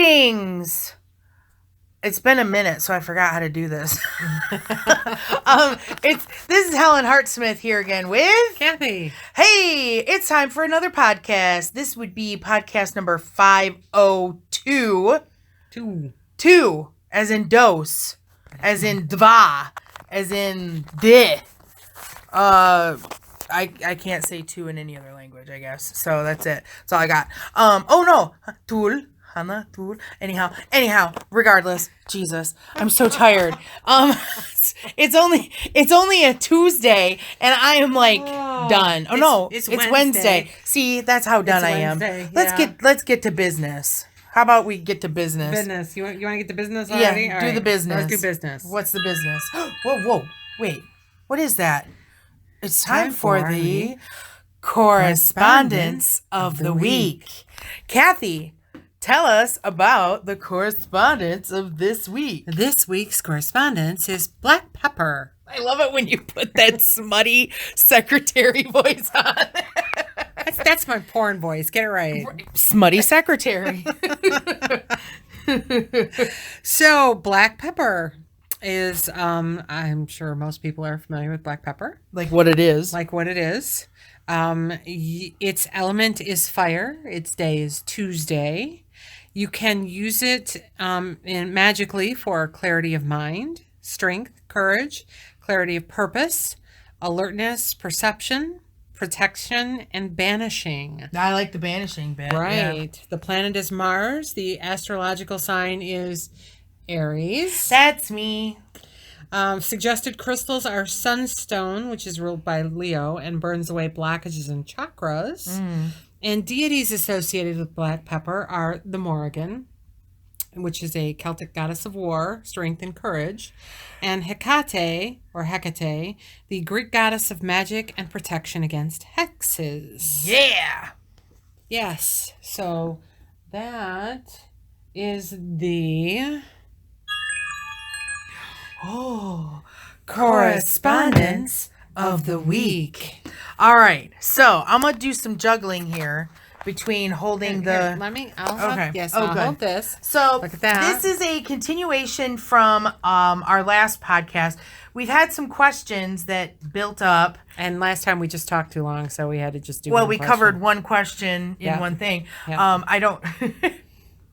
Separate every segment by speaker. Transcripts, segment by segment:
Speaker 1: Greetings. It's been a minute, so I forgot how to do this. This is Helen Hartsmith here again with
Speaker 2: Kathy.
Speaker 1: Hey, it's time for another podcast. This would be podcast number 502. Two, as in dose, as in dva, as in de. I can't say two in any other language, I guess. So that's it. That's all I got. Oh no, tul. Hannah, tul. Anyhow, regardless, Jesus, I'm so tired. It's only a Tuesday, and I am like done. Oh no, it's Wednesday. See, that's how done I am. Let's get to business. How about we get to business?
Speaker 2: Business. You want to get to business already?
Speaker 1: Yeah, do the business.
Speaker 2: Let's do business.
Speaker 1: What's the business? Whoa, wait. What is that? It's time for the correspondence of the week. Kathy, tell us about the correspondence of this week.
Speaker 2: This week's correspondence is black pepper.
Speaker 1: I love it when you put that smutty secretary voice on.
Speaker 2: That's my porn voice. Get it right.
Speaker 1: Smutty secretary.
Speaker 2: So, black pepper is, I'm sure most people are familiar with black pepper.
Speaker 1: Like what it is.
Speaker 2: Its element is fire. Its day is Tuesday. You can use it magically for clarity of mind, strength, courage, clarity of purpose, alertness, perception, protection, and banishing.
Speaker 1: I like the banishing bit.
Speaker 2: Right. Yeah. The planet is Mars. The astrological sign is Aries.
Speaker 1: That's me.
Speaker 2: Suggested crystals are sunstone, which is ruled by Leo and burns away blockages and chakras. And deities associated with black pepper are the Morrigan, which is a Celtic goddess of war, strength, and courage, and Hecate, the Greek goddess of magic and protection against hexes.
Speaker 1: Yeah.
Speaker 2: Yes. So that is the
Speaker 1: correspondence of the week. All right, so I'm gonna do some juggling here between holding the.
Speaker 2: I'll
Speaker 1: good.
Speaker 2: hold this.
Speaker 1: So
Speaker 2: look at that.
Speaker 1: This is a continuation from our last podcast. We've had some questions that built up,
Speaker 2: and last time we just talked too long, so we had to just do.
Speaker 1: Well, we covered one question in one thing. Yeah. I don't.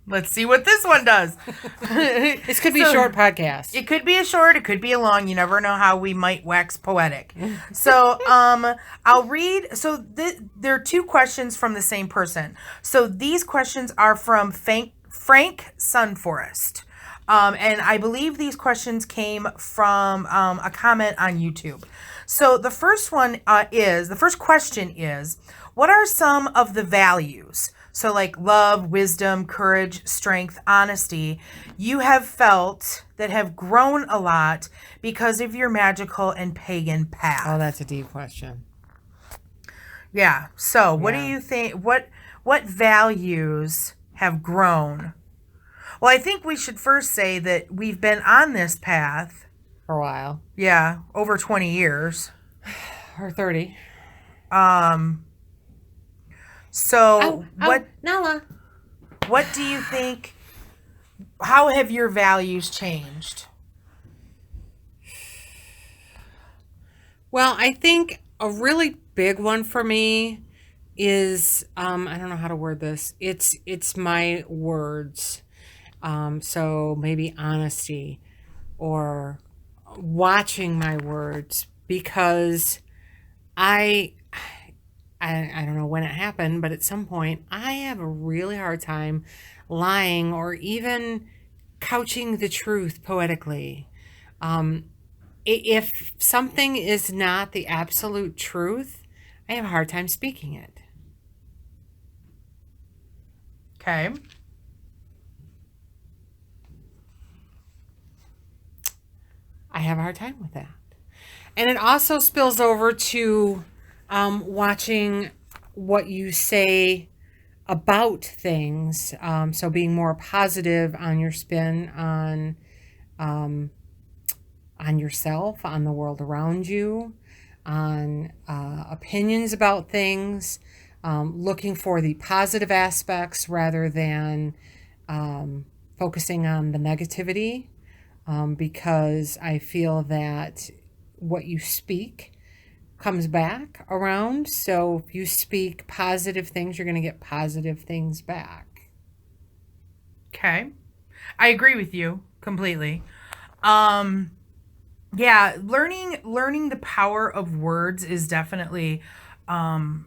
Speaker 1: Let's see what this one does.
Speaker 2: This could be a short podcast.
Speaker 1: It could be a short. It could be a long. You never know how we might wax poetic. So I'll read. So there are two questions from the same person. So these questions are from Frank Sunforest. And I believe these questions came from a comment on YouTube. So the first question is, what are some of the values? So like love, wisdom, courage, strength, honesty, you have felt that have grown a lot because of your magical and pagan path.
Speaker 2: Oh, that's a deep question.
Speaker 1: Yeah. So what do you think? What values have grown? Well, I think we should first say that we've been on this path
Speaker 2: for a while.
Speaker 1: Yeah, over 20 years.
Speaker 2: Or 30.
Speaker 1: So
Speaker 2: Nala.
Speaker 1: What do you think? How have your values changed?
Speaker 2: Well, I think a really big one for me is I don't know how to word this. It's my words. So maybe honesty or watching my words, because I don't know when it happened, but at some point I have a really hard time lying or even couching the truth poetically. If something is not the absolute truth, I have a hard time speaking it.
Speaker 1: Okay.
Speaker 2: I have a hard time with that. And it also spills over to watching what you say about things. So being more positive on your spin on yourself, on the world around you, on opinions about things, looking for the positive aspects rather than focusing on the negativity, because I feel that what you speak comes back around. So if you speak positive things, you're going to get positive things back.
Speaker 1: Okay. I agree with you completely. Um yeah, learning the power of words is definitely um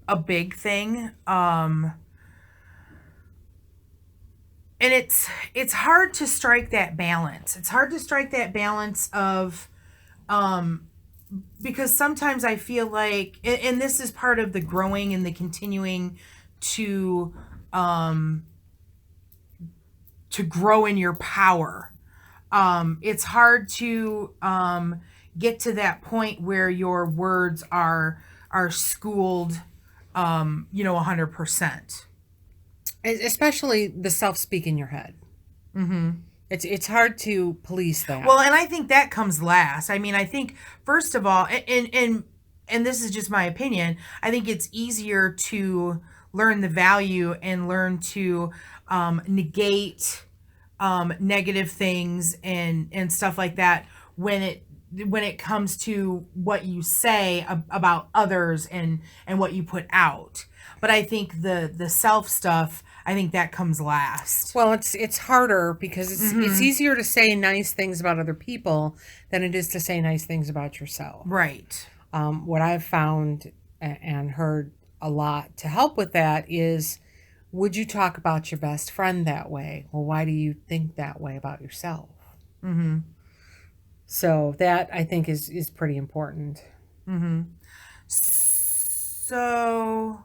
Speaker 1: a big thing. And it's hard to strike that balance. It's hard to strike that balance of um because sometimes I feel like and this is part of the growing and the continuing to um to grow in your power. It's hard to get to that point where your words are schooled 100%.
Speaker 2: Especially the self speak in your head. It's hard to police
Speaker 1: Well,
Speaker 2: that.
Speaker 1: and I think that comes last. I mean, I think first of all, and this is just my opinion, I think it's easier to learn the value and learn to negate negative things and stuff like that when it comes to what you say about others and what you put out. But I think the self stuff, I think that comes last.
Speaker 2: Well, it's harder because it's easier to say nice things about other people than it is to say nice things about yourself.
Speaker 1: Right.
Speaker 2: What I've found and heard a lot to help with that is, would you talk about your best friend that way? Well, why do you think that way about yourself? So that I think is pretty important.
Speaker 1: So,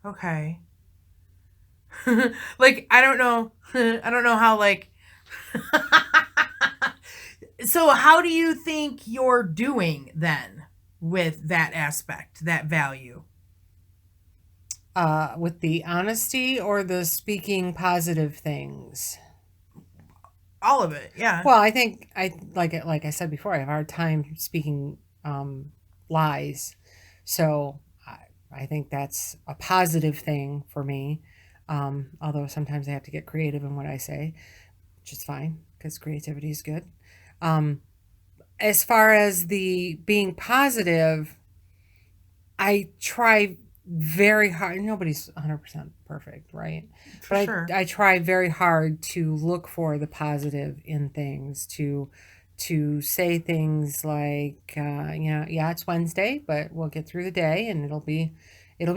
Speaker 1: okay. Like I don't know. I don't know how like so how do you think you're doing then with that aspect, that value?
Speaker 2: With the honesty or the speaking positive things.
Speaker 1: All of it. Yeah.
Speaker 2: Well, I think like I said before, I have a hard time speaking lies. So I think that's a positive thing for me. Although sometimes I have to get creative in what I say, which is fine because creativity is good. Um, as far as the being positive, I try very hard. Nobody's 100% perfect, right?
Speaker 1: For
Speaker 2: But
Speaker 1: sure.
Speaker 2: I try very hard to look for the positive in things, to say things like, yeah, it's Wednesday, but we'll get through the day and it'll be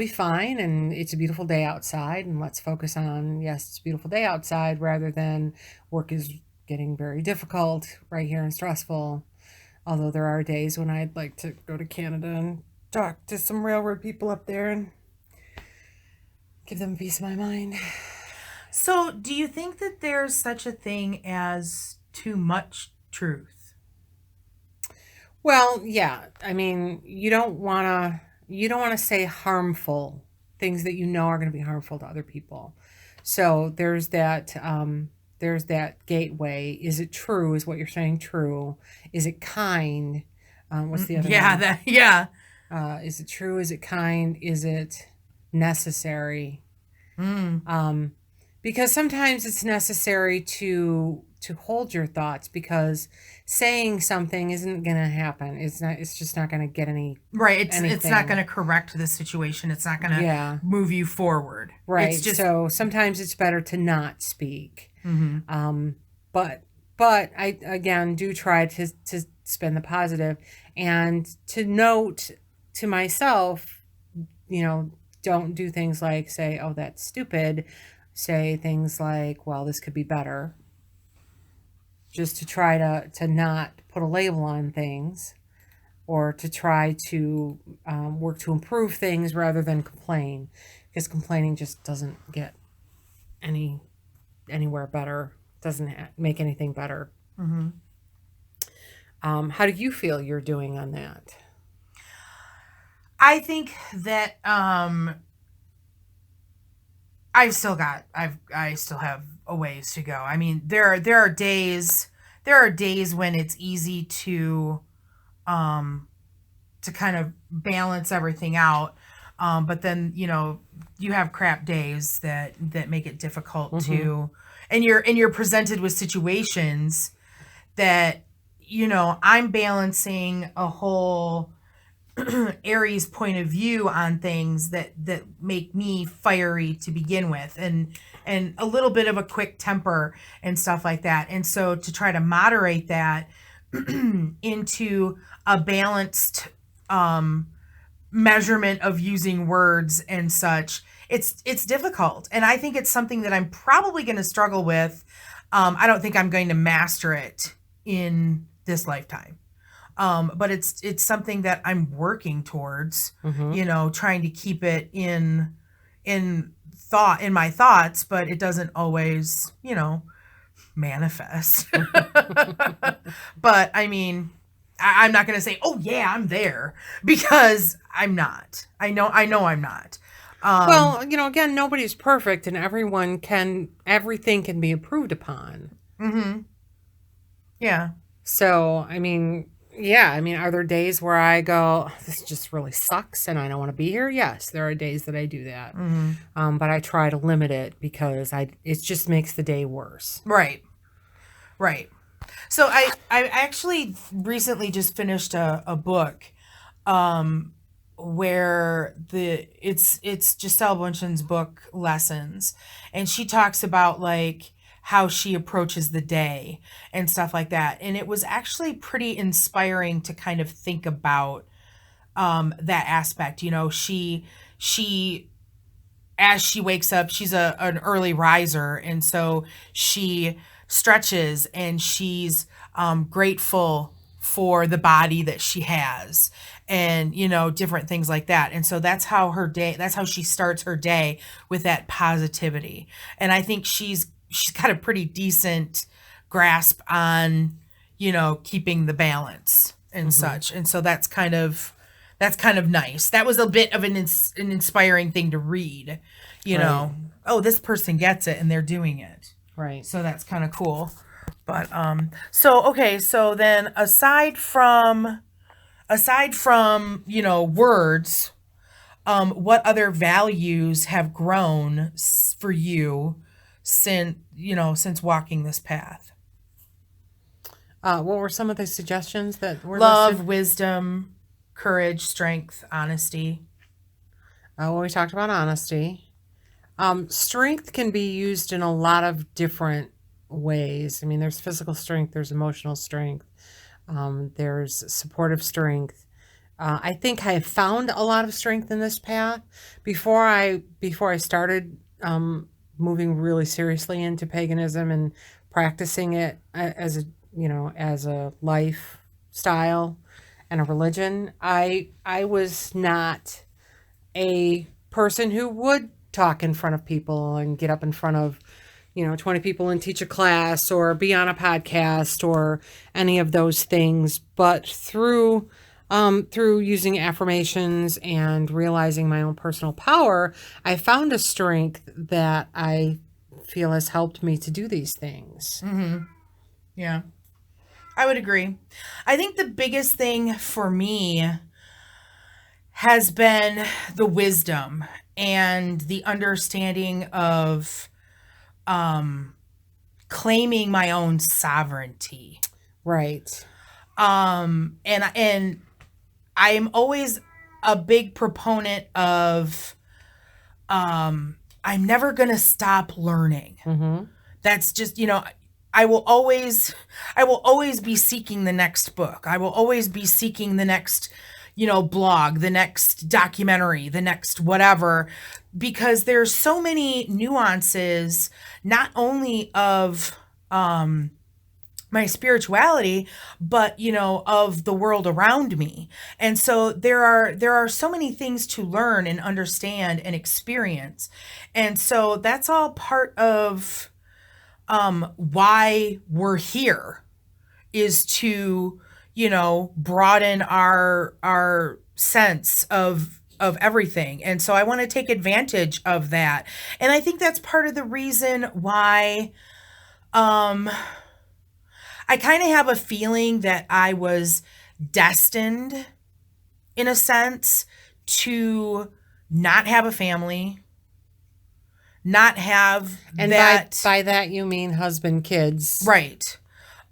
Speaker 2: fine. And it's a beautiful day outside. And let's focus on, yes, it's a beautiful day outside rather than work is getting very difficult right here and stressful. Although there are days when I'd like to go to Canada and talk to some railroad people up there and give them a piece of my mind.
Speaker 1: So, do you think that there's such a thing as too much truth?
Speaker 2: Well, yeah. I mean, you don't want to say harmful things that you know are going to be harmful to other people. So there's that gateway. Is it true? Is what you're saying true? Is it kind? What's the other
Speaker 1: Yeah,
Speaker 2: one?
Speaker 1: that yeah.
Speaker 2: Is it true? Is it kind? Is it necessary?
Speaker 1: Mm,
Speaker 2: Um, because sometimes it's necessary to hold your thoughts because saying something isn't going to happen. It's not. It's just not going to get
Speaker 1: right. It's not going
Speaker 2: anything.
Speaker 1: to correct the situation. It's not going to
Speaker 2: Yeah,
Speaker 1: move you forward. It's
Speaker 2: right.
Speaker 1: just
Speaker 2: So sometimes it's better to not speak.
Speaker 1: mhm.
Speaker 2: Um, but I again do try to spin the positive and to note to myself, don't do things like say, "Oh, that's stupid." Say things like, "Well, this could be better." Just to try to not put a label on things or to try to work to improve things rather than complain, because complaining just doesn't get any anywhere better. Doesn't make anything better. How do you feel you're doing on that?
Speaker 1: I think that I still have a ways to go. I mean, there are days when it's easy um to kind of balance everything out. But then, you have crap days that make it difficult to, and you're presented with situations that, I'm balancing a whole Aries point of view on things that make me fiery to begin with, and a little bit of a quick temper and stuff like that. And so to try to moderate that into a balanced measurement of using words and such, it's difficult. And I think it's something that I'm probably going to struggle with. I don't think I'm going to master it in this lifetime. But it's something that I'm working towards, trying to keep it in my thoughts, but it doesn't always, manifest. But I mean, I'm not going to say, oh yeah, I'm there, because I'm not. I know I'm not.
Speaker 2: Well, again, nobody's perfect, and everything can be improved upon.
Speaker 1: Yeah.
Speaker 2: So, are there days where I go, this just really sucks and I don't want to be here? Yes, there are days that I do that. But I try to limit it because it just makes the day worse.
Speaker 1: Right. So I actually recently just finished a book where it's Giselle Bundchen's book, Lessons, and she talks about like how she approaches the day and stuff like that. And it was actually pretty inspiring to kind of think about that aspect. She as she wakes up, she's an early riser, and so she stretches and she's grateful for the body that she has, and different things like that. And so that's how she starts her day, with that positivity. And I think she's got a pretty decent grasp on keeping the balance and such. And so that's kind of nice. That was a bit of an inspiring thing to read,
Speaker 2: Right.
Speaker 1: Oh, this person gets it and they're doing it.
Speaker 2: Right.
Speaker 1: So that's kind of cool. But so then aside from words, what other values have grown for you since walking this path?
Speaker 2: What were some of the suggestions that were
Speaker 1: Love,
Speaker 2: listed?
Speaker 1: wisdom, courage, strength, honesty.
Speaker 2: Well, we talked about honesty. Strength can be used in a lot of different ways. There's physical strength, there's emotional strength, there's supportive strength. I think I found a lot of strength in this path before I started moving really seriously into paganism and practicing it as a lifestyle and a religion. I was not a person who would talk in front of people and get up in front of 20 people and teach a class or be on a podcast or any of those things. But through using affirmations and realizing my own personal power, I found a strength that I feel has helped me to do these things.
Speaker 1: Yeah, I would agree. I think the biggest thing for me has been the wisdom and the understanding of claiming my own sovereignty.
Speaker 2: Right.
Speaker 1: And I am always a big proponent of I'm never going to stop learning. That's just, I will always be seeking the next book. I will always be seeking the next, blog, the next documentary, the next whatever, because there's so many nuances, not only of my spirituality, but of the world around me. And so there are so many things to learn and understand and experience. And so that's all part of why we're here, is to broaden our sense of everything. And so I want to take advantage of that. And I think that's part of the reason why I kind of have a feeling that I was destined, in a sense, to not have a family, not have
Speaker 2: And
Speaker 1: that.
Speaker 2: by that you mean husband, kids.
Speaker 1: Right.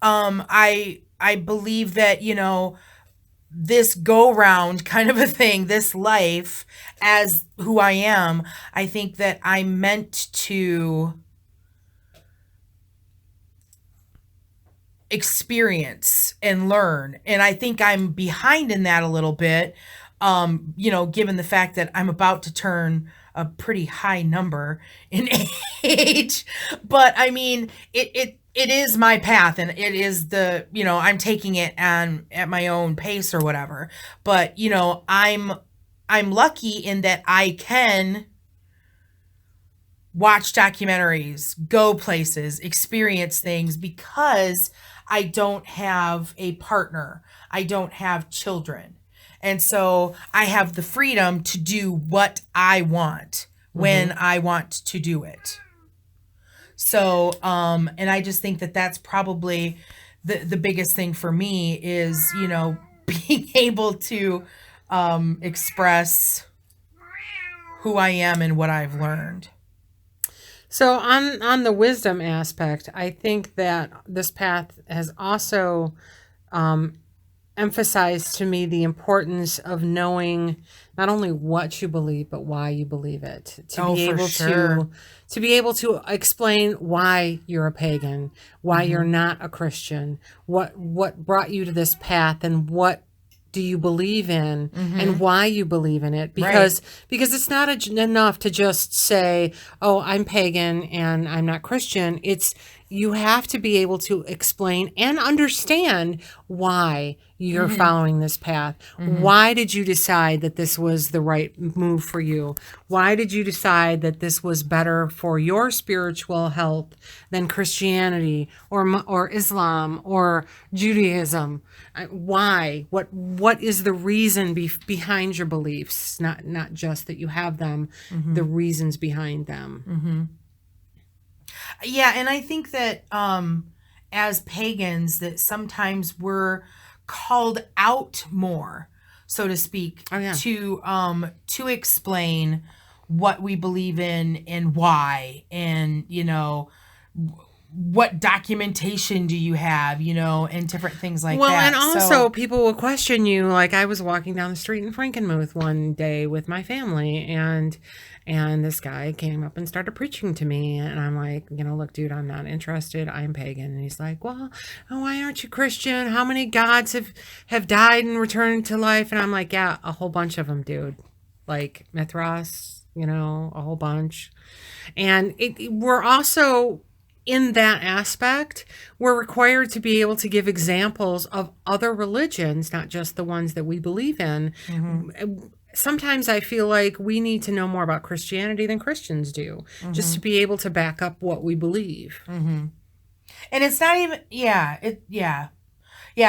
Speaker 1: I believe that, this go round kind of a thing, this life as who I am, I think that I'm meant to experience and learn. And I think I'm behind in that a little bit, given the fact that I'm about to turn a pretty high number in age. But I mean, it is my path, and it is I'm taking it at my own pace or whatever. But, I'm lucky in that I can watch documentaries, go places, experience things because I don't have a partner. I don't have children. And so I have the freedom to do what I want when I want to do it. So, and I just think that that's probably the biggest thing for me is, being able to express who I am and what I've learned.
Speaker 2: So on the wisdom aspect, I think that this path has also emphasized to me the importance of knowing not only what you believe but why you believe it. To be able to explain why you're a pagan, why you're not a Christian, what brought you to this path, and what do you believe in and why you believe in it, because it's not enough to just say, oh, I'm pagan and I'm not Christian. It's you have to be able to explain and understand why you're following this path. Why did you decide that this was the right move for you? Why did you decide that this was better for your spiritual health than Christianity or Islam or Judaism? Why? What is the reason behind your beliefs? Not just that you have them, the reasons behind them.
Speaker 1: Yeah, and I think that as pagans, that sometimes we're called out more, so to speak, to explain what we believe in and why, and what documentation do you have, and different things like that.
Speaker 2: Well, and also people will question you. Like, I was walking down the street in Frankenmuth one day with my family, and this guy came up and started preaching to me, and I'm like, look, dude, I'm not interested. I'm pagan. And he's like, well, why aren't you Christian? How many gods have died and returned to life? And I'm like, yeah, a whole bunch of them, dude. Like Mithras, a whole bunch. And we're also, in that aspect, we're required to be able to give examples of other religions, not just the ones that we believe in. Sometimes I feel like we need to know more about Christianity than Christians do, just to be able to back up what we believe.
Speaker 1: And it's not even, yeah.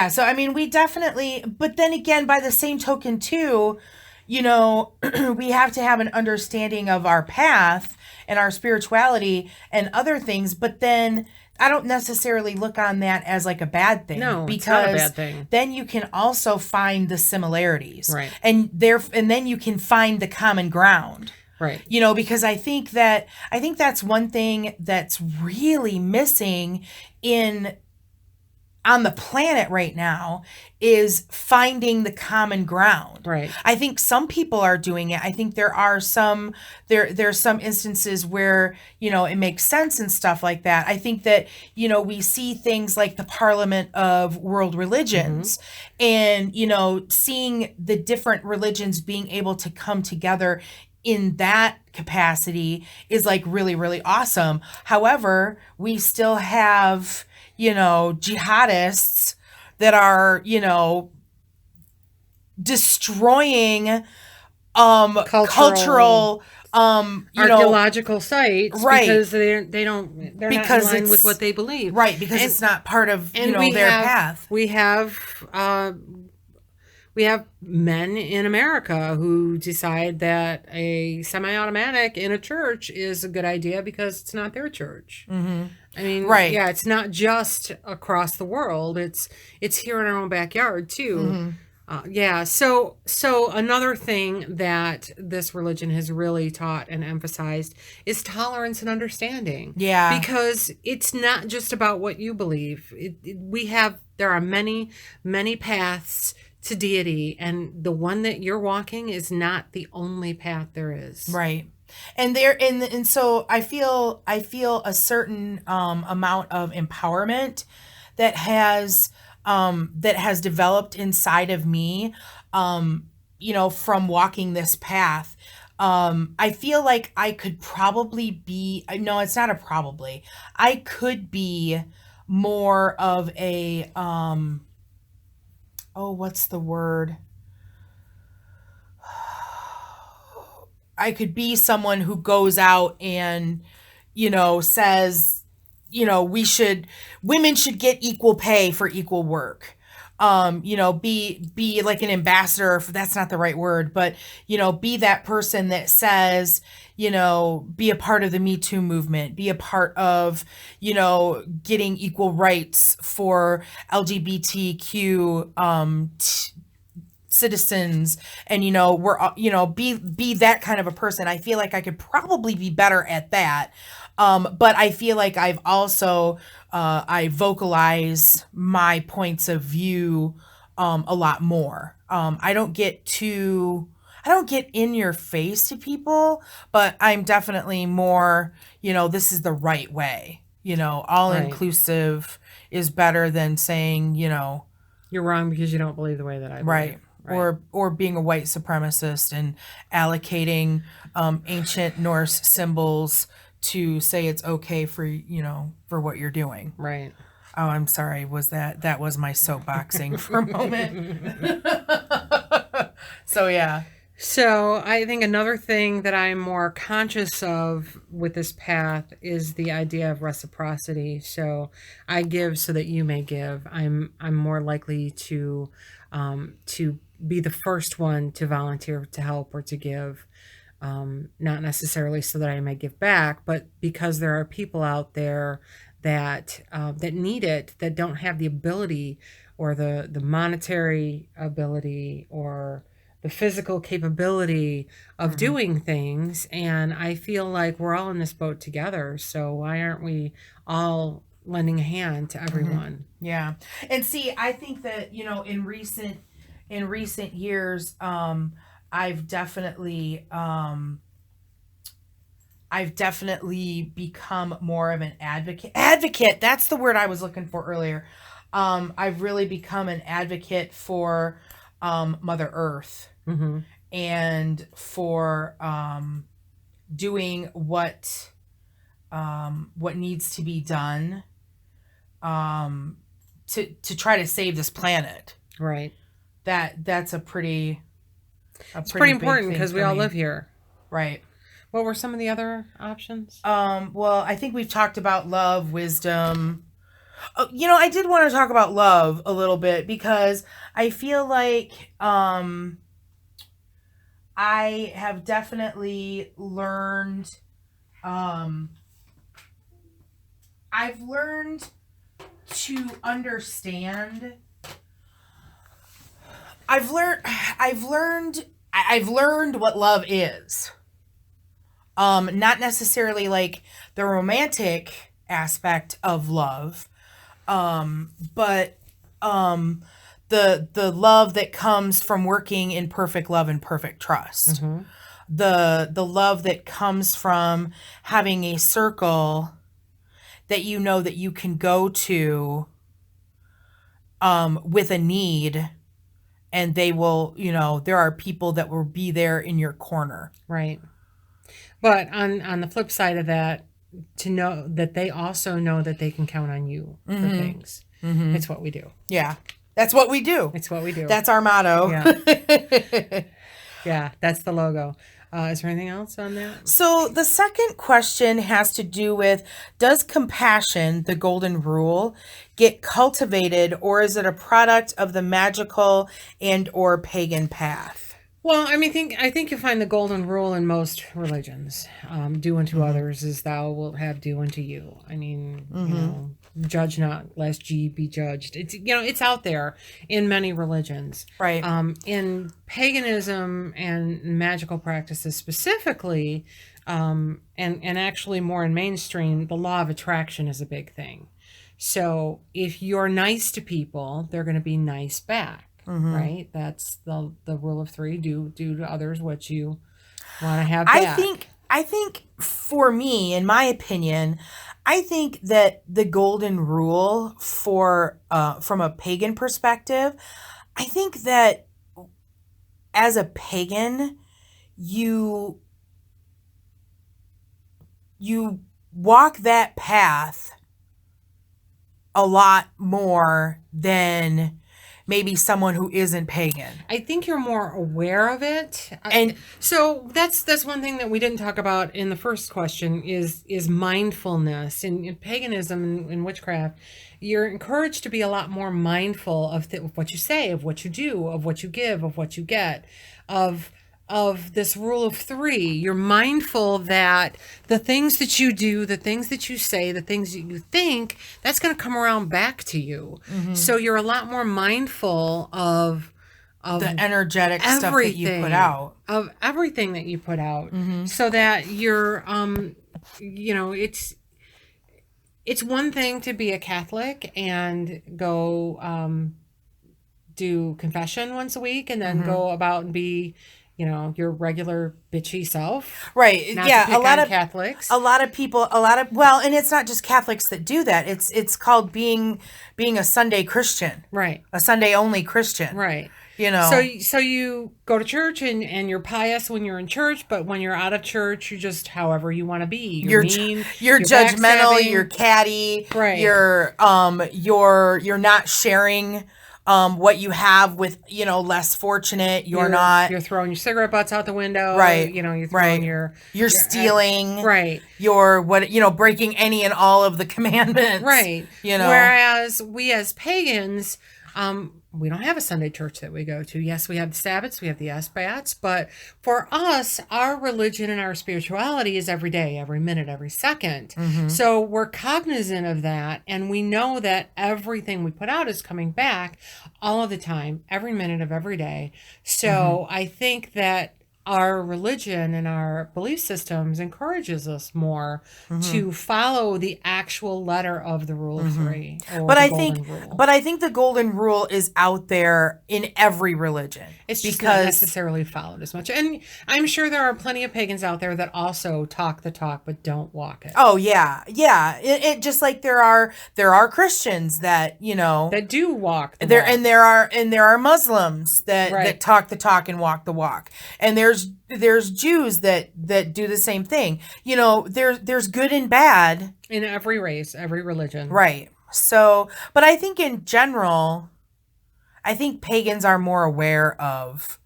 Speaker 1: So, I mean, we definitely, but then again, by the same token too, we have to have an understanding of our path and our spirituality and other things, but then I don't necessarily look on that as like a bad thing.
Speaker 2: No,
Speaker 1: because
Speaker 2: it's not a bad thing.
Speaker 1: Then you can also find the similarities.
Speaker 2: Right.
Speaker 1: And then you can find the common ground.
Speaker 2: Right.
Speaker 1: Because I think that's one thing that's really missing on the planet right now is finding the common ground.
Speaker 2: Right.
Speaker 1: I think some people are doing it. I think there are there's some instances where, it makes sense and stuff like that. I think that, we see things like the Parliament of World Religions and, seeing the different religions being able to come together in that capacity is like really, really awesome. However, we still have, jihadists that are, destroying cultural
Speaker 2: archaeological sites,
Speaker 1: right?
Speaker 2: Because they're not in line with what they believe,
Speaker 1: right? Because it's not part of their path.
Speaker 2: We have men in America who decide that a semi-automatic in a church is a good idea because it's not their church. I mean,
Speaker 1: right?
Speaker 2: Yeah, it's not just across the world. It's here in our own backyard too. Yeah. So another thing that this religion has really taught and emphasized is tolerance and understanding.
Speaker 1: Yeah.
Speaker 2: Because it's not just about what you believe. There are many, many paths to deity, and the one that you're walking is not the only path there is.
Speaker 1: Right. And so I feel a certain amount of empowerment that has developed inside of me, from walking this path. I feel like I could probably be, no, it's not a probably. I could be more of a, oh, what's the word? I could be someone who goes out and, says, women should get equal pay for equal work. Be like an ambassador, if that's not the right word, but, be that person that says, be a part of the Me Too movement, be a part of, getting equal rights for LGBTQ, citizens, and be that kind of a person. I feel like I could probably be better at that, but I feel like I've also I vocalize my points of view a lot more. I don't get in your face to people, but I'm definitely more, this is the right way. All
Speaker 2: Right.
Speaker 1: inclusive is better than saying,
Speaker 2: You're wrong because you don't believe the way that I believe.
Speaker 1: right. Or being a white supremacist and allocating ancient Norse symbols to say it's okay for what you're doing.
Speaker 2: Right.
Speaker 1: Oh, I'm sorry. That was my soapboxing for a moment. So yeah.
Speaker 2: So I think another thing that I'm more conscious of with this path is the idea of reciprocity. So I give so that you may give. I'm more likely to be the first one to volunteer to help or to give. Not necessarily so that I may give back, but because there are people out there that need it, that don't have the ability or the monetary ability or the physical capability of doing things. And I feel like we're all in this boat together. So why aren't we all lending a hand to everyone?
Speaker 1: Yeah. And see, I think that, in recent years, I've definitely become more of an advocate. Advocate, that's the word I was looking for earlier. I've really become an advocate for Mother Earth,
Speaker 2: Mm-hmm.
Speaker 1: and for doing what needs to be done, to try to save this planet.
Speaker 2: Right.
Speaker 1: That's a pretty
Speaker 2: It's pretty
Speaker 1: big
Speaker 2: important
Speaker 1: thing
Speaker 2: because we
Speaker 1: for
Speaker 2: all
Speaker 1: me.
Speaker 2: live here.
Speaker 1: Right.
Speaker 2: What were some of the other options?
Speaker 1: Well, I think we've talked about love, wisdom. I did want to talk about love a little bit because I feel like I have definitely learned. I've learned to understand. I've learned what love is. Not necessarily like the romantic aspect of love, but the love that comes from working in perfect love and perfect trust.
Speaker 2: Mm-hmm.
Speaker 1: The love that comes from having a circle that that you can go to with a need, and they will, there are people that will be there in your corner.
Speaker 2: Right. But on the flip side of that, to know that they also know that they can count on you for things.
Speaker 1: Mm-hmm.
Speaker 2: It's what we do.
Speaker 1: Yeah. That's what we do.
Speaker 2: It's what we do.
Speaker 1: That's our motto.
Speaker 2: Yeah. Yeah, that's the logo. Is there anything else on that?
Speaker 1: So the second question has to do with, does compassion, the golden rule, get cultivated, or is it a product of the magical and or pagan path?
Speaker 2: Well, I think you'll find the golden rule in most religions. Do unto others as thou wilt have do unto you. Judge not, lest ye be judged. It's out there in many religions.
Speaker 1: Right.
Speaker 2: In paganism and magical practices specifically, and actually more in mainstream, the law of attraction is a big thing. So if you're nice to people, they're going to be nice back. Right? That's the rule of three. Do to others what you want to have back.
Speaker 1: I think for me, in my opinion, I think that the golden rule for from a pagan perspective, I think that as a pagan, you walk that path a lot more than maybe someone who isn't pagan.
Speaker 2: I think you're more aware of it.
Speaker 1: And
Speaker 2: so that's one thing that we didn't talk about in the first question is mindfulness. In paganism and witchcraft, you're encouraged to be a lot more mindful of what you say, of what you do, of what you give, of what you get, of this rule of three. You're mindful that the things that you do, the things that you say, the things that you think, that's going to come around back to you. So you're a lot more mindful of
Speaker 1: the energetic stuff that you put out.
Speaker 2: Of everything that you put out. So that you're, it's one thing to be a Catholic and go do confession once a week and then go about and be your regular bitchy self.
Speaker 1: Right.
Speaker 2: Not
Speaker 1: yeah.
Speaker 2: to pick on Catholics.
Speaker 1: A lot of people, and it's not just Catholics that do that. It's called being a Sunday Christian.
Speaker 2: Right.
Speaker 1: A Sunday only Christian.
Speaker 2: Right. So you go to church and you're pious when you're in church, but when you're out of church, you're just however you want to be. You're mean.
Speaker 1: You're judgmental. You're catty.
Speaker 2: Right.
Speaker 1: You're not sharing what you have with, less fortunate. You're
Speaker 2: throwing your cigarette butts out the window.
Speaker 1: Right.
Speaker 2: You're throwing
Speaker 1: you're stealing.
Speaker 2: Right.
Speaker 1: You're breaking any and all of the commandments.
Speaker 2: Right. Whereas we as pagans, we don't have a Sunday church that we go to. Yes, we have the Sabbaths, we have the SBATs, but for us, our religion and our spirituality is every day, every minute, every second. So we're cognizant of that, and we know that everything we put out is coming back all of the time, every minute of every day. So I think that our religion and our belief systems encourages us more to follow the actual letter of the rule of three.
Speaker 1: But I think the golden rule is out there in every religion.
Speaker 2: It's just not necessarily followed as much. And I'm sure there are plenty of pagans out there that also talk the talk but don't walk it.
Speaker 1: Oh yeah. Yeah. It just like there are Christians that,
Speaker 2: that do walk the
Speaker 1: walk.
Speaker 2: And
Speaker 1: there are Muslims that talk the talk and walk the walk. And there's Jews that do the same thing. There's good and bad
Speaker 2: in every race, every religion.
Speaker 1: Right. So, but I think in general, pagans are more aware of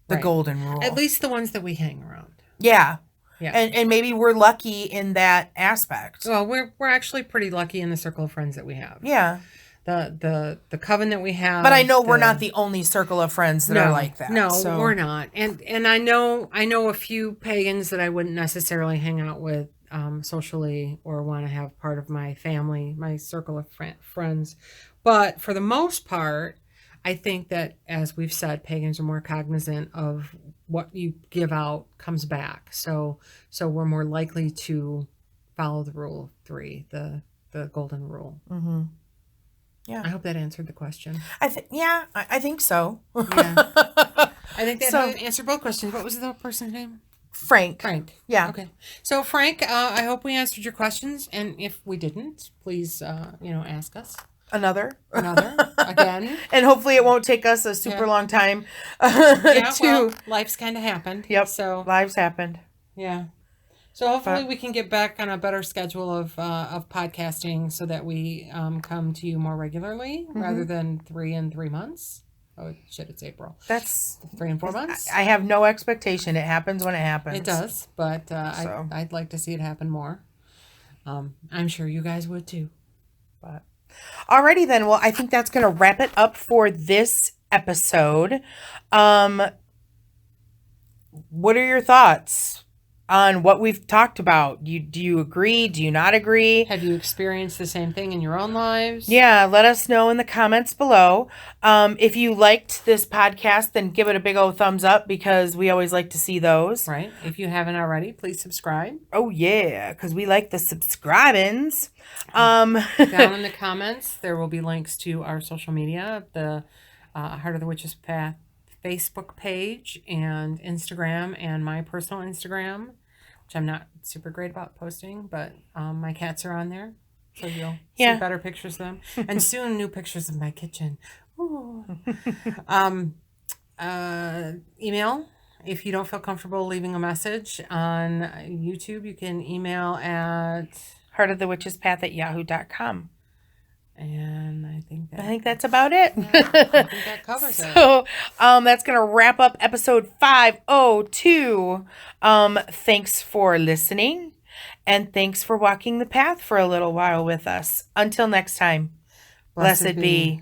Speaker 1: the golden rule.
Speaker 2: At least the ones that we hang around.
Speaker 1: Yeah.
Speaker 2: Yeah.
Speaker 1: And maybe we're lucky in that aspect.
Speaker 2: Well, we're actually pretty lucky in the circle of friends that we have.
Speaker 1: Yeah.
Speaker 2: The coven that we have.
Speaker 1: But I know we're not the only circle of friends that are like that.
Speaker 2: No, we're not. And I know a few pagans that I wouldn't necessarily hang out with socially or want to have part of my family, my circle of friends. But for the most part, I think that, as we've said, pagans are more cognizant of what you give out comes back. So we're more likely to follow the rule of three, the golden rule.
Speaker 1: Mm-hmm. Yeah.
Speaker 2: I hope that answered the question.
Speaker 1: I think so.
Speaker 2: Yeah. I think that answered both questions. What was the person's name?
Speaker 1: Frank. Yeah.
Speaker 2: Okay. So Frank, I hope we answered your questions, and if we didn't, please, ask us.
Speaker 1: Another
Speaker 2: again.
Speaker 1: And hopefully it won't take us a super long time.
Speaker 2: Life's kind of happened.
Speaker 1: Yep.
Speaker 2: So
Speaker 1: lives happened.
Speaker 2: Yeah. So hopefully we can get back on a better schedule of podcasting so that we come to you more regularly rather than 3 in 3 months. Oh shit! It's April.
Speaker 1: That's
Speaker 2: 3 and 4 months.
Speaker 1: I have no expectation. It happens when it happens.
Speaker 2: It does, but I'd like to see it happen more. I'm sure you guys would too.
Speaker 1: But alrighty then. Well, I think that's going to wrap it up for this episode. what are your thoughts on what we've talked about? Do you agree? Do you not agree?
Speaker 2: Have you experienced the same thing in your own lives?
Speaker 1: Yeah, let us know in the comments below. If you liked this podcast, then give it a big old thumbs up because we always like to see those.
Speaker 2: Right. If you haven't already, please subscribe.
Speaker 1: Oh, yeah, because we like the subscribings.
Speaker 2: Down in the comments, there will be links to our social media, the Heart of the Witch's Path Facebook page and Instagram, and my personal Instagram, which I'm not super great about posting, but my cats are on there, so you'll see better pictures of them, and soon new pictures of my kitchen. Ooh. Email. If you don't feel comfortable leaving a message on YouTube, you can email at
Speaker 1: heartofthewitchespath@yahoo.com.
Speaker 2: And I think
Speaker 1: that's about it.
Speaker 2: Yeah, I think that covers it.
Speaker 1: So that's going to wrap up episode 502. Thanks for listening, and thanks for walking the path for a little while with us. Until next time, blessed be.